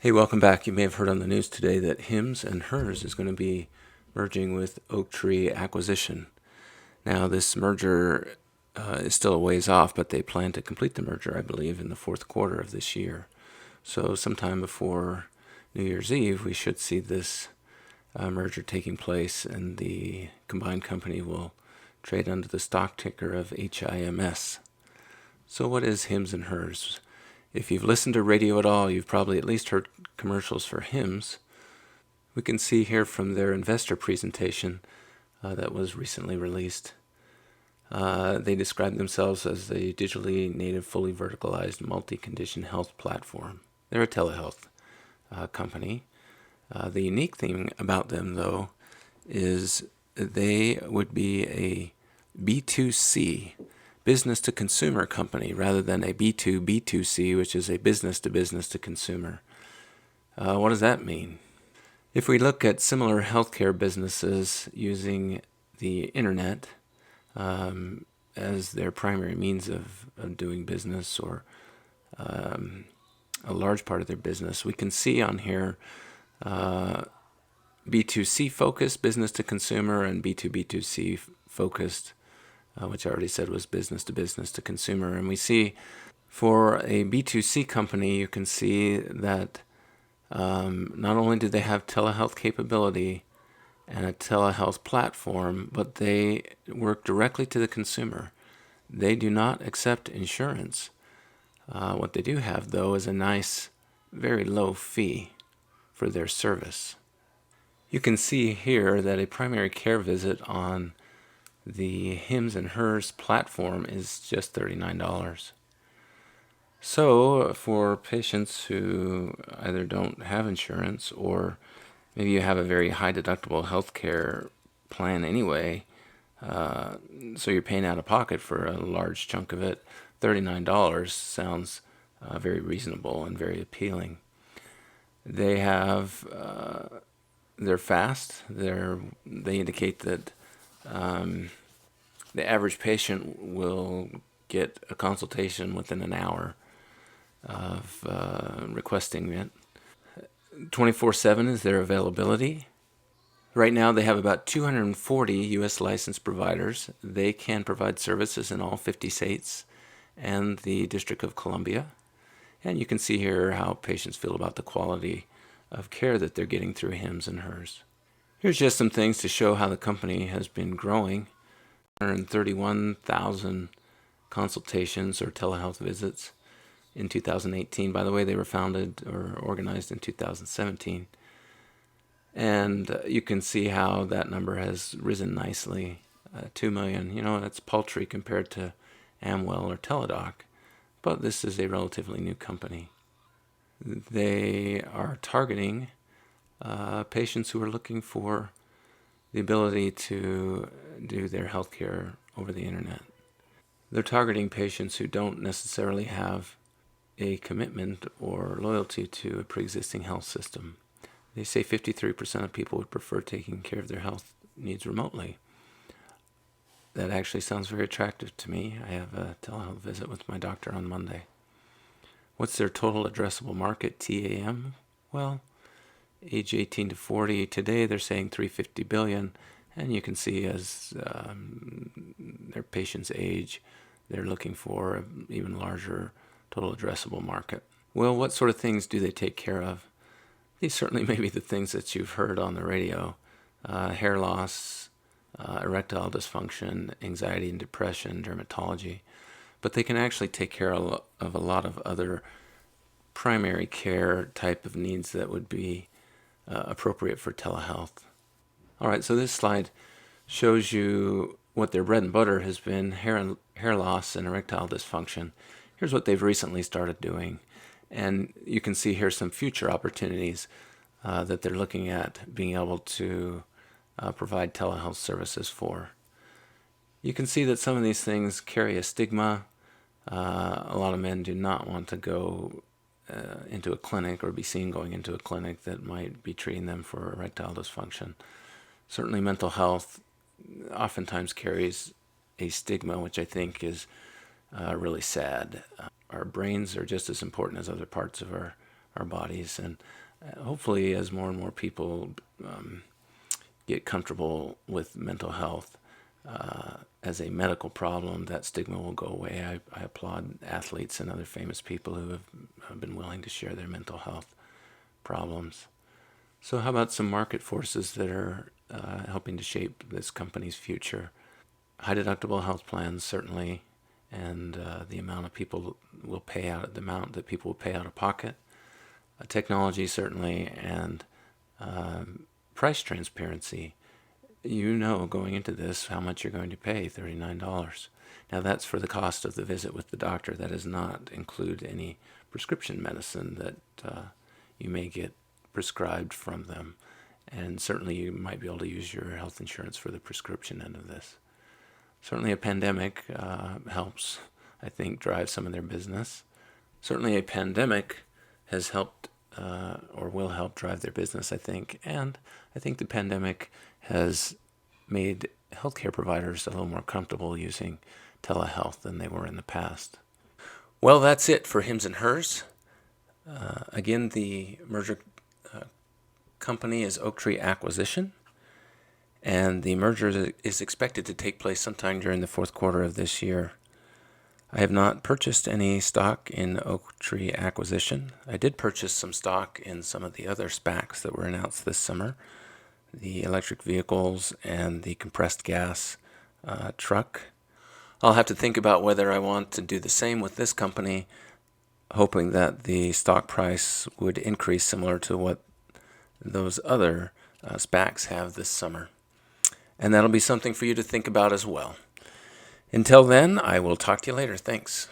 Hey, welcome back. You may have heard on the news today that Hims and Hers is going to be merging with Oaktree Acquisition. Now, this merger is still a ways off, but they plan to complete the merger, I believe, in the fourth quarter of this year. So sometime before New Year's Eve, we should see this merger taking place, and the combined company will trade under the stock ticker of HIMS. So what is Hims and Hers? If you've listened to radio at all, you've probably at least heard commercials for Hims. We can see here from their investor presentation that was recently released. They describe themselves as a digitally native, fully verticalized, multi-condition health platform. They're a telehealth company. The unique thing about them, though, is they would be a B2C, business to consumer company, rather than a B2B2C, which is a business to consumer. What does that mean? If we look at similar healthcare businesses using the internet as their primary means of doing business, or a large part of their business, we can see on here B2C focused, business to consumer, and B2B2C focused, which I already said was business to consumer. And we see for a B2C company, you can see that not only do they have telehealth capability and a telehealth platform, but they work directly to the consumer. They do not accept insurance. What they do have, though, is a nice, very low fee for their service. You can see here that a primary care visit on the Hims and Hers platform is just $39. So for patients who either don't have insurance, or maybe you have a very high deductible healthcare plan anyway, so you're paying out of pocket for a large chunk of it, $39 sounds very reasonable and very appealing. They have, they're fast. They indicate that the average patient will get a consultation within an hour of requesting it. 24/7 is their availability. Right now they have about 240 U.S. licensed providers. They can provide services in all 50 states and the District of Columbia. And you can see here how patients feel about the quality of care that they're getting through Hims and Hers. Here's just some things to show how the company has been growing. 131,000 consultations or telehealth visits in 2018. By the way, they were founded or organized in 2017. And you can see how that number has risen nicely. 2 million, that's paltry compared to Amwell or Teladoc, but this is a relatively new company. They are targeting patients who are looking for the ability to do their healthcare over the internet. They're targeting patients who don't necessarily have a commitment or loyalty to a pre-existing health system. They say 53% of people would prefer taking care of their health needs remotely. That actually sounds very attractive to me. I have a telehealth visit with my doctor on Monday. What's their total addressable market, TAM? Well, age 18 to 40, today they're saying $350 billion, and you can see as their patients age, they're looking for an even larger total addressable market. Well, what sort of things do they take care of? These certainly may be the things that you've heard on the radio. Hair loss, erectile dysfunction, anxiety and depression, dermatology. But they can actually take care of a lot of other primary care type of needs that would be appropriate for telehealth. All right, so this slide shows you what their bread and butter has been, hair loss and erectile dysfunction. Here's what they've recently started doing. And you can see here some future opportunities that they're looking at being able to provide telehealth services for. You can see that some of these things carry a stigma. A lot of men do not want to go into a clinic or be seen going into a clinic that might be treating them for erectile dysfunction. Certainly mental health oftentimes carries a stigma, which I think is really sad. Our brains are just as important as other parts of our our bodies. And hopefully, as more and more people get comfortable with mental health as a medical problem, that stigma will go away. I applaud athletes and other famous people who have been willing to share their mental health problems. So how about some market forces that are helping to shape this company's future? High deductible health plans, certainly, and the amount of people will pay out, the amount that people will pay out of pocket. Technology, certainly, and price transparency. You know going into this how much you're going to pay, $39. Now that's for the cost of the visit with the doctor. That does not include any prescription medicine that you may get prescribed from them. And certainly you might be able to use your health insurance for the prescription end of this. Certainly a pandemic helps, I think, drive some of their business. Certainly a pandemic has helped or will help drive their business, I think. And I think the pandemic has made healthcare providers a little more comfortable using telehealth than they were in the past. Well, that's it for Hims and Hers. Again, the merger company is Oaktree Acquisition, and the merger is expected to take place sometime during the fourth quarter of this year. I have not purchased any stock in Oaktree Acquisition. I did purchase some stock in some of the other SPACs that were announced this summer, the electric vehicles and the compressed gas truck. I'll have to think about whether I want to do the same with this company, hoping that the stock price would increase similar to what those other SPACs have this summer. And that'll be something for you to think about as well. Until then, I will talk to you later. Thanks.